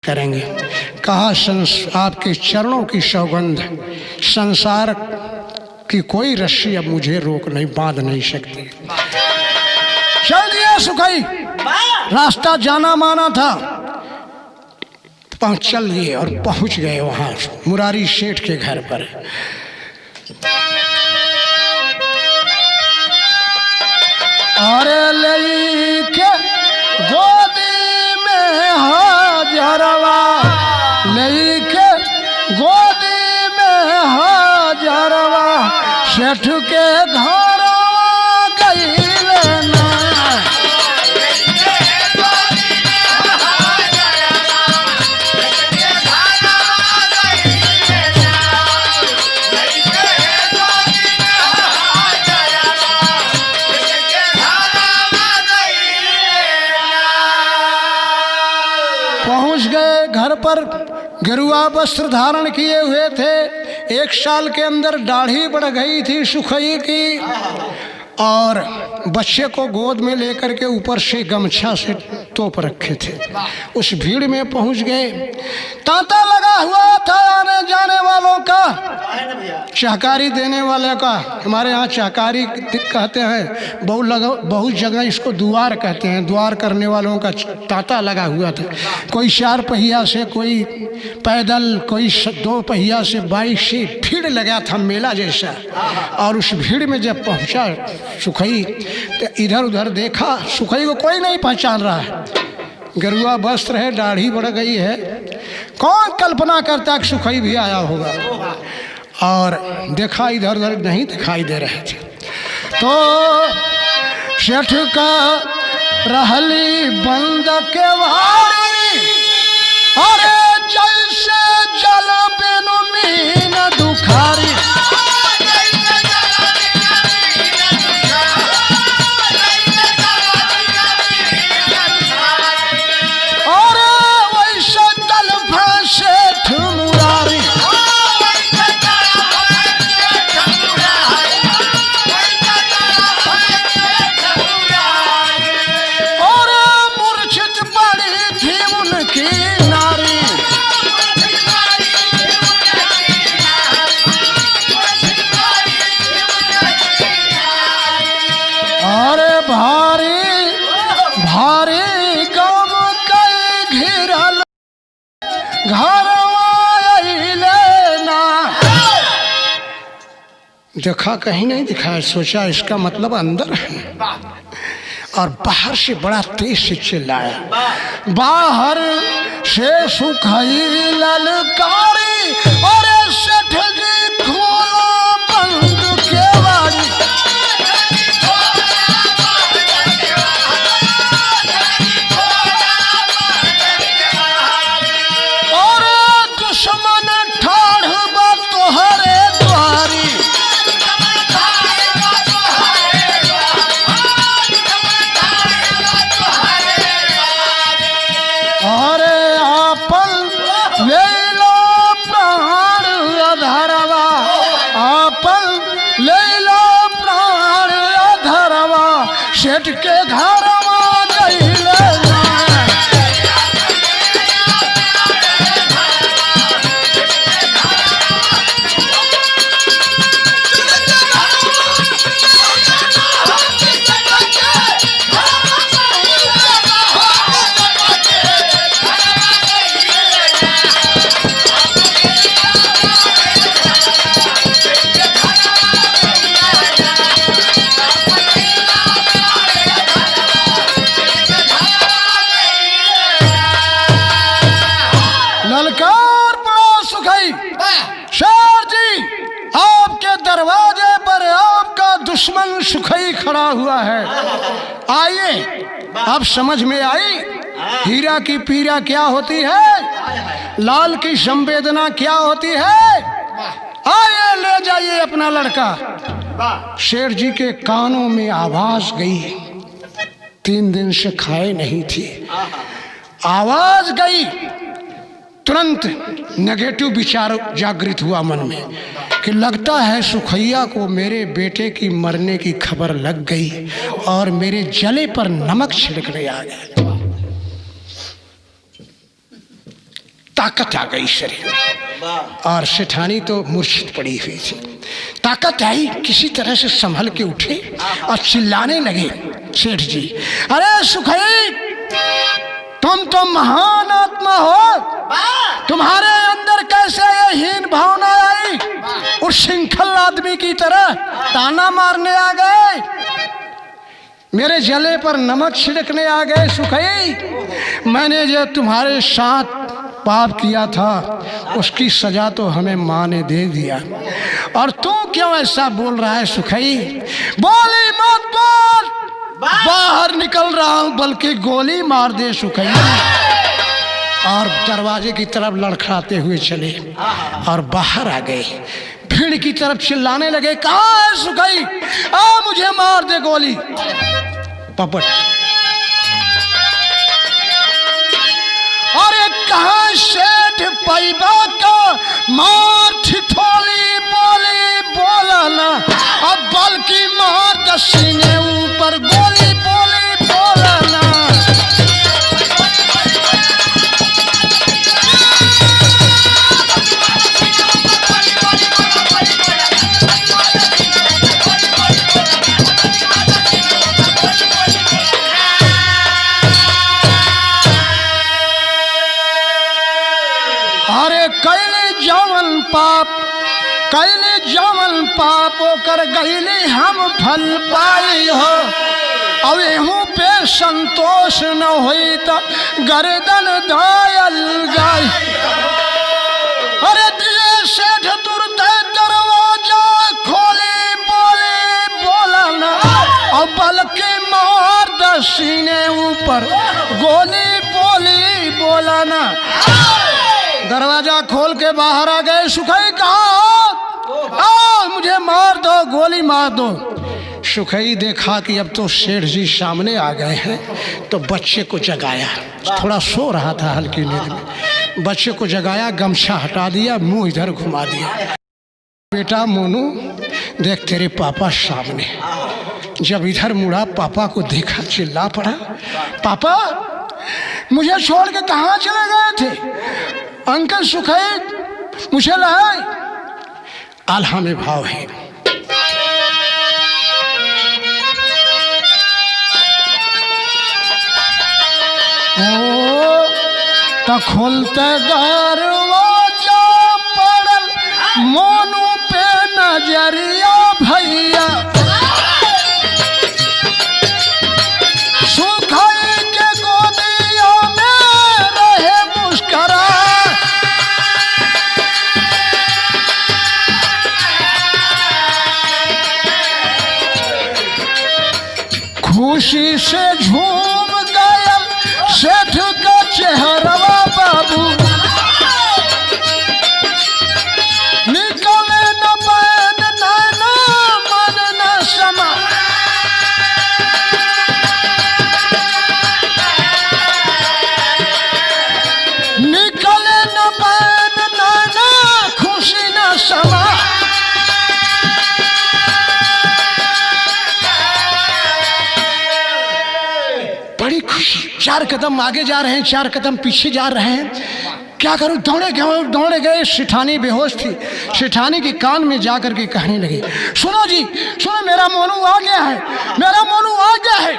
करेंगे। कहा, आपके चरणों की सौगंध, संसार की कोई रस्सी अब मुझे रोक नहीं, बांध नहीं सकती। चल दिया सुखई, रास्ता जाना माना था, चल दिए और पहुंच गए वहां मुरारी सेठ के घर पर। अरे लेके गोदी में हाजरवा, लेके गोदी में हाजरवा, सेठ के घर गई लेना। घर पर गेरुआ वस्त्र धारण किए हुए थे। 1 साल के अंदर दाढ़ी बढ़ गई थी सुखई की, और बच्चे को गोद में लेकर के ऊपर से गमछा से तोप रखे थे। उस भीड़ में पहुंच गए, तांता लगा हुआ था आने जाने वालों का, चाहकारी देने वाले का। हमारे यहाँ चाहकारी कहते हैं, बहुत जगह इसको द्वार कहते हैं। द्वार करने वालों का तांता लगा हुआ था, कोई 4 पहिया से, कोई पैदल, कोई 2 पहिया से, बाइक से। भीड़ लगा था मेला जैसा। और उस भीड़ में जब पहुंचा सुखई तो इधर उधर देखा, सुखई को कोई नहीं पहचान रहा है। गेरुआ वस्त्र है, दाढ़ी बढ़ गई है, कौन कल्पना करता कि सुखई भी आया होगा। और देखा इधर उधर नहीं दिखाई दे रहे थे, तो सेठ का रहली बंद के वारी, अरे जैसे जल बिनु मीन दुखारी। देखा कहीं नहीं दिखाया, सोचा इसका मतलब अंदर है, और बाहर से बड़ा तेज से चिल्लाया, बाहर से सुखई ललकारी, और सेठ जी खोलो बंद केवाड़ी। और दुश्मन ठाढ़ बा तोहरे द्वारी, सेठ के घर लक्ष्मण सुखई खड़ा हुआ है। आइए, अब समझ में आई हीरा की पीरा क्या होती है, लाल की संवेदना क्या होती है। आइए, ले जाइए अपना लड़का। शेर जी के कानों में आवाज गई, 3 दिन से खाए नहीं थी, आवाज गई। तुरंत नेगेटिव विचार जागृत हुआ मन में कि लगता है सुखैया को मेरे बेटे की मरने की खबर लग गई और मेरे जले पर नमक छिड़कने आ गया। ताकत आ गई शरीर में और सेठानी तो मूर्छित पड़ी हुई थी। ताकत आई, किसी तरह से संभल के उठे और चिल्लाने लगे, सेठ जी, अरे सुखई, तुम तो महान आत्मा हो, तुम्हारे अंदर कैसे ये हीन भावना आई? उस श्रृंखल आदमी की तरह ताना मारने आ गए, मेरे जले पर नमक छिड़कने आ गए। सुखई, मैंने जो तुम्हारे साथ पाप किया था उसकी सजा तो हमें माँ ने दे दिया, और तू क्यों ऐसा बोल रहा है? सुखई, बोली मत बोल, बाहर निकल रहा हूं, बल्कि गोली मार दे सुखई। और दरवाजे की तरफ लड़खड़ाते हुए चले और बाहर आ गए, भीड़ की तरफ चिल्लाने लगे, कहाँ है सुखई? आ मुझे मार दे गोली। पपट, अरे कहाँ सेठ पैबा का मार ठिठोली बोली बोला ना, अब बल्कि मार द सीने ऊपर गोली बोली बोला ना। अरे कैले जवन पाप, कैले जवन पाप कर गईले हम फल पाई हो, अब एहू पे संतोष न होई तो गर्दन दायल गाय। अरे दिए सेठ तुरते दरवाजा खोली बोली बोला ना, अब बल्कि मार द सीने ऊपर गोली बोली बोला ना। दरवाजा खोल के बाहर आ गए। सुखई, कहाँ? मुझे मार दो, गोली मार दो। सुखई देखा कि अब तो सेठ जी सामने आ गए हैं, तो बच्चे को जगाया, थोड़ा सो रहा था हल्की नींद में, बच्चे को जगाया, गमछा हटा दिया, मुंह इधर घुमा दिया। बेटा मोनू, देख तेरे पापा सामने। जब इधर मुड़ा, पापा को देखा, चिल्ला पड़ा, पापा मुझे छोड़ के कहाँ चले गए थे? अंकल सुखई मुझे लाए। आल्हा में भाव है, ओ तो खोलते दरवाजा पड़ल मोनू पे नजरिया भैया, सुखई के गोदिया में रहे मुस्करा। खुशी से झूम गया सेठ का चेहरा बाबू, निकले न बैन नैना मन न समा। निकले न बैन नैना खुशी न समा। बड़ी खुशी, 4 कदम आगे जा रहे हैं, 4 कदम पीछे जा रहे हैं। क्या करूं? दौड़े गए। सेठानी बेहोश थी। सेठानी के कान में जाकर के कहने लगे, सुनो जी, सुनो, मेरा मोनू आ गया है, मेरा मोनू आ गया है।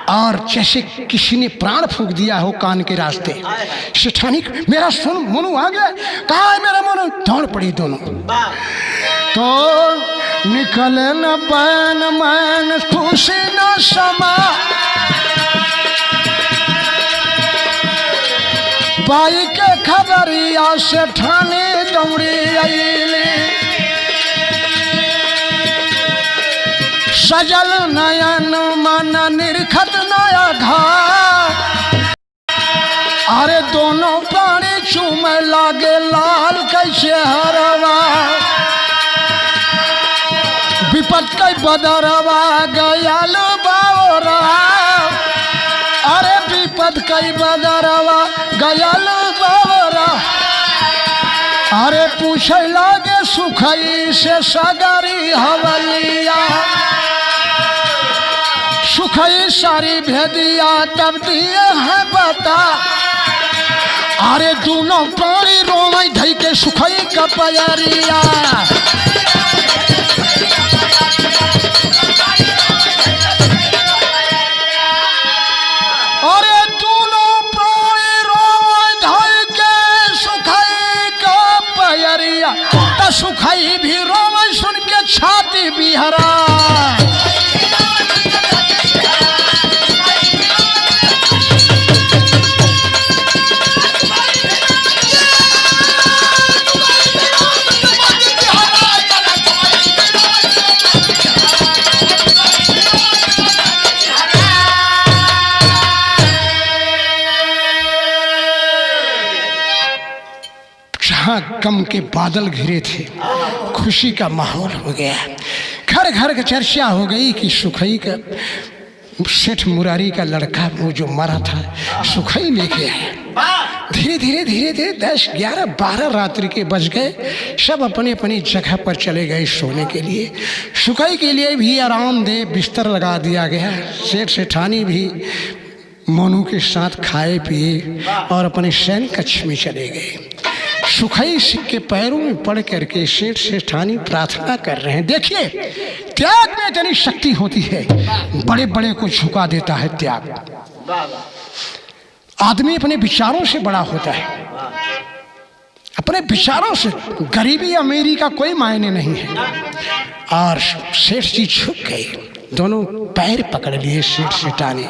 और जैसे किसी ने प्राण फूंक दिया हो कान के रास्ते। सेठानी, मेरा सुन, मोनू आ गया। कहाँ है मेरा मोनू? दौड़ पड़ी दोनों। तो निकले न बैन मैन खुशी न समा, बाई के खबरिया सेठानी दौड़ी आईली। सजल नयन मन निरखत नया घाट। अरे दोनों प्राणी चूमे लागे लाल कैसे हरवा। विपद कई बदरवा गयाल बावरा। अरे विपद कई बदरवा गयाल बावरा। अरे पूछे लागे सुखई से सगरी हवलिया। सुखई सारी भेदिया तब दिए है बता। अरे दोनों प्राणी रोमई धई के सुखई का पयरिया। अरे दोनों प्राणी रोमई धई के सुखई का पयरिया। तो सुखई भी रोमई सुन के छाती बिहरा। गम के बादल घिरे थे, खुशी का माहौल हो गया। घर घर की चर्चा हो गई कि सुखई का सेठ मुरारी का लड़का वो जो मरा था सुखई लेके आया। धीरे धीरे धीरे धीरे 10, 11, 12 रात्रि के बज गए। सब अपनी अपनी जगह पर चले गए सोने के लिए। सुखई के लिए भी आरामदेह बिस्तर लगा दिया गया। सेठ सेठानी भी मोनू के साथ खाए पिए और अपने शयन कक्ष में चले गए। सुखई के पैरों में पड़ करके सेठ सेठानी प्रार्थना कर रहे हैं। देखिए त्याग में इतनी शक्ति होती है, बड़े बड़े को झुका देता है त्याग। आदमी अपने विचारों से बड़ा होता है, अपने विचारों से। गरीबी अमीरी का कोई मायने नहीं है। और सेठ जी झुक गए, दोनों पैर पकड़ लिए सेठ सेठानी।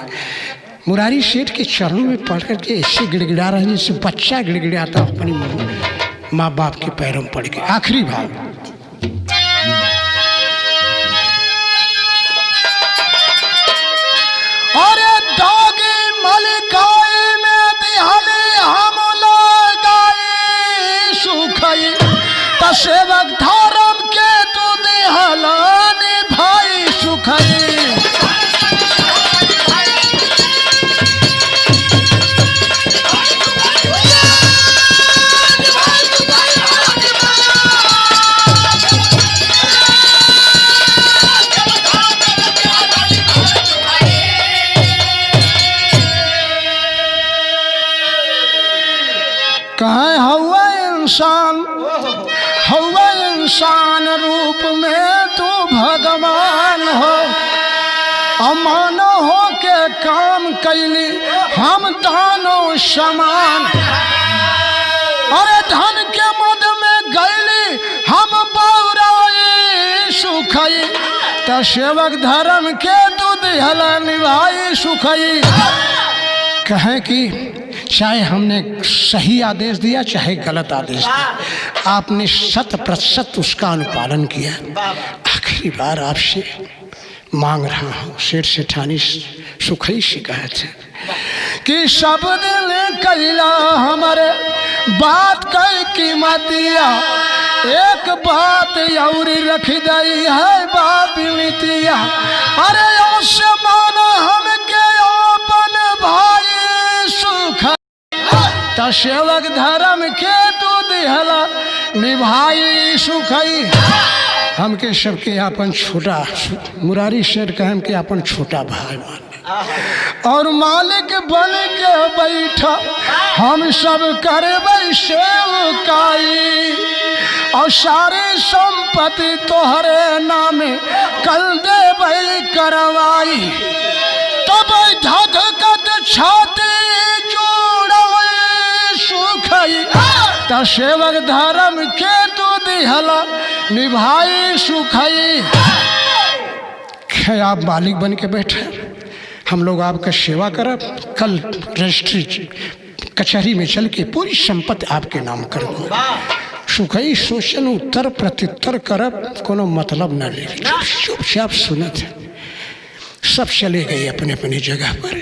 मुरारी सेठ के चरणों में पड़ करके ऐसे गिड़गिड़ा रहे जैसे बच्चा गिड़गिड़ाता अपनी माँ बाप के पैरों में पड़ के। आखिरी भाव। अरे दागी मलिकाई में दिहाली हम लगाई सुखई। त सेवक धर्म के तू दिहलानी भाई सुखई। कहे हवा इंसान रूप में तू भगवान हो। अमान हो के काम कैली हम दानों समान। अरे धन के मद में गैली हम बौराई सुखई। त सेवक धर्म के तू दिहला निभाई सुखई। कहें कि चाहे हमने सही आदेश दिया चाहे गलत आदेश दिया, आपने 100% उसका अनुपालन किया। आखिरी बार आपसे मांग रहा हूँ। सेठ सेठानी सुखई से कहे थे कि सब दिल कैला हमारे बात कई कीमतिया। एक बात और रख दई है बाबिलितिया। अरे उससे माना हम के अपन भाई सुख। त सेवक धर्म के तू दिहला निभाई सुखई। हमके सबके अपन छोटा मुरारी सेठ का हमके अपन छोटा भाई मान और मालिक बन के बैठा हम सब करबै सेवकाई। और सारी संपत्ति तोहरे नामे कल देबै करवाई। तब धधकत छाती जोड़ाई सुखई। त सेवक धर्म के तू दिहला निभाई सुखई। आप मालिक बन के बैठे, हम लोग आपका सेवा करब। कल रजिस्ट्री कचहरी में चल के पूरी संपत्ति आपके नाम कर दो। सुखई सोचन उत्तर प्रत्युत्तर करब कोनो मतलब न ले, चुपचाप सुनत है। सब चले गए अपने अपनी जगह पर।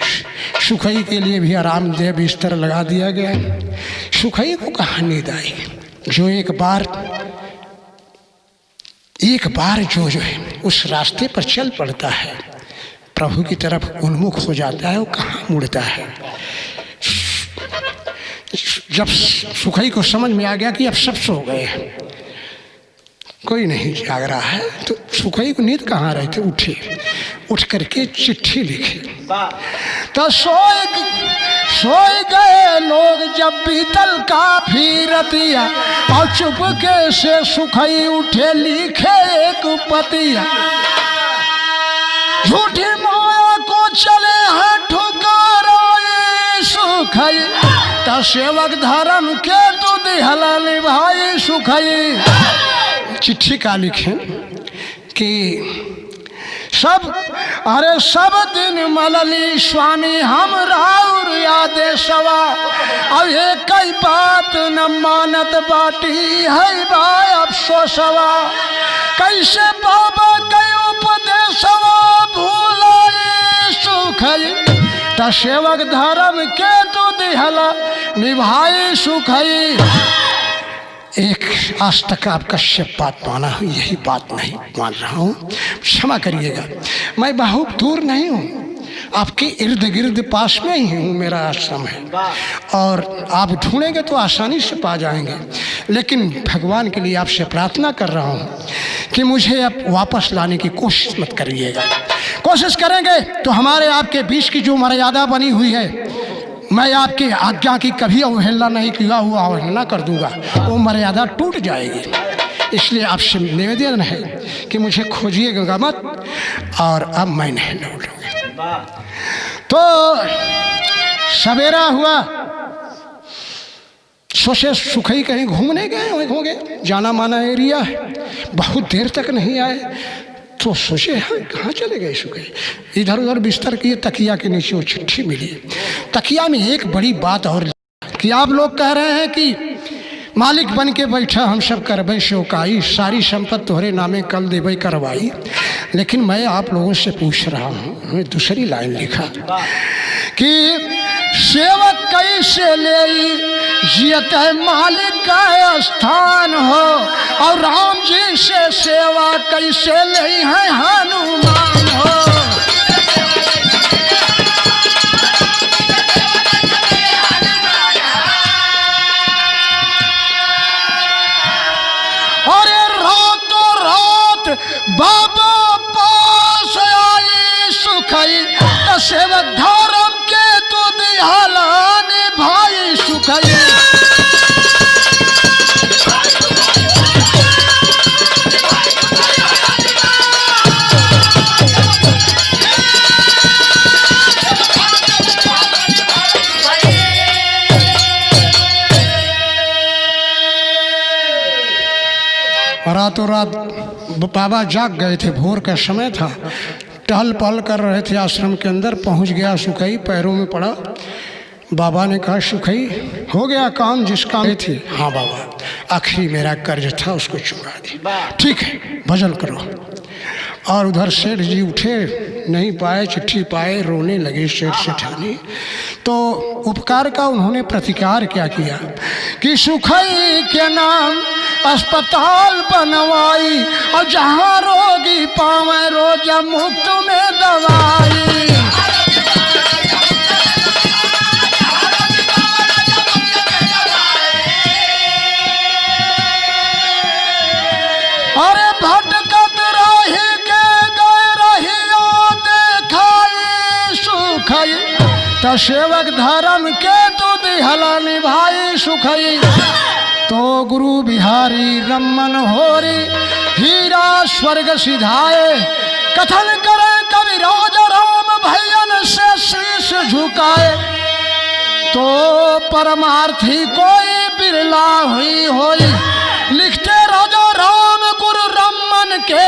सुखई के लिए भी आरामदेह बिस्तर लगा दिया गया। सुखई को कहाँ नींद आई? जो एक बार जो है उस रास्ते पर चल पड़ता है, प्रभु की तरफ उन्मुख हो जाता है, वो कहाँ मुड़ता है। जब सुखई को समझ में आ गया कि अब सब सो गए, कोई नहीं जाग रहा है, तो सुखई को नींद कहाँ रहे थे, उठ करके चिट्ठी लिखी। तो सोए गए लोग जब बीतल काफी रतिया, और चुपके से सुखई उठे लिखे एक पतिया। झूठी माया को चले हैं ठुकराए सुखई, तो सेवक धर्म के तू दिहला निभाई सुखई। चिट्ठी का लिखे कि सब दिन मलली स्वामी हम राउर यादे सवा, अब ये कई बात न मानत बाटी है बाय अफसोसवा। कैसे बाबा कई उपदेशवा भूलाए सुखई, त सेवक धर्म के तू दिहला निभाई सुखई। एक आज तक आपका सब बात माना हूँ, यही बात नहीं मान रहा हूँ, क्षमा करिएगा। मैं बहुत दूर नहीं हूँ, आपके इर्द गिर्द पास में ही हूँ, मेरा आश्रम है, और आप ढूंढेंगे तो आसानी से पा जाएंगे। लेकिन भगवान के लिए आपसे प्रार्थना कर रहा हूँ कि मुझे अब वापस लाने की कोशिश मत करिएगा। कोशिश करेंगे तो हमारे आपके बीच की जो मर्यादा बनी हुई है, मैं आपकी आज्ञा की कभी अवहेलना नहीं किया हुआ अवहेलना कर दूंगा, वो मर्यादा टूट जाएगी। इसलिए आपसे निवेदन है कि मुझे खोजिएगा मत, और अब मैं नहीं लौटूंगा। तो सवेरा हुआ, सोचे सुखई कहीं घूमने गए होंगे, जाना माना एरिया है, बहुत देर तक नहीं आए। तो सोचे हाँ कहाँ चले गए सुखई। इधर उधर बिस्तर किए, तकिया के नीचे वो चिट्ठी मिली। तकिया में एक बड़ी बात और कि आप लोग कह रहे हैं कि मालिक बन के बैठा हम सब करबे शोकाई, सारी संपत्ति तोहरे नामे कल देवे करवाई। लेकिन मैं आप लोगों से पूछ रहा हूँ, दूसरी लाइन लिखा कि सेवक कैसे ले जियत है मालिक का स्थान हो, और राम जी से सेवा कैसे ले है हनुमान हो। अरे रातों रात बाबा पास आई सुखई, तो सेवक धर्म के तू दिहला निभाई सुखई। रातों रात बाबा जाग गए थे, भोर का समय था, टहल पहल कर रहे थे आश्रम के अंदर। पहुंच गया सुखई, पैरों में पड़ा। बाबा ने कहा सुखई हो गया काम जिस काम थी? हाँ बाबा, आखिरी मेरा कर्ज था उसको चुका दी। ठीक है, भजन करो। और उधर सेठ जी उठे, नहीं पाए, चिट्ठी पाए, रोने लगे सेठ सेठानी। तो उपकार का उन्होंने प्रतिकार क्या किया कि सुखई के नाम अस्पताल बनवाई, और जहाँ रोगी पावे रोज मुफ्त में दवाई। अरे भटकत रही के गए रहियो देखाई सुखई, तो सेवक धर्म के तू दिहला निभाई सुखई। तो गुरु बिहारी रमन होरी हीरा स्वर्ग सिधाए, कथन करे कवि राज राम भैयन से शीश झुकाए। तो परमार्थी कोई बिरला हुई होई, लिखते राजा राम गुरु रमन के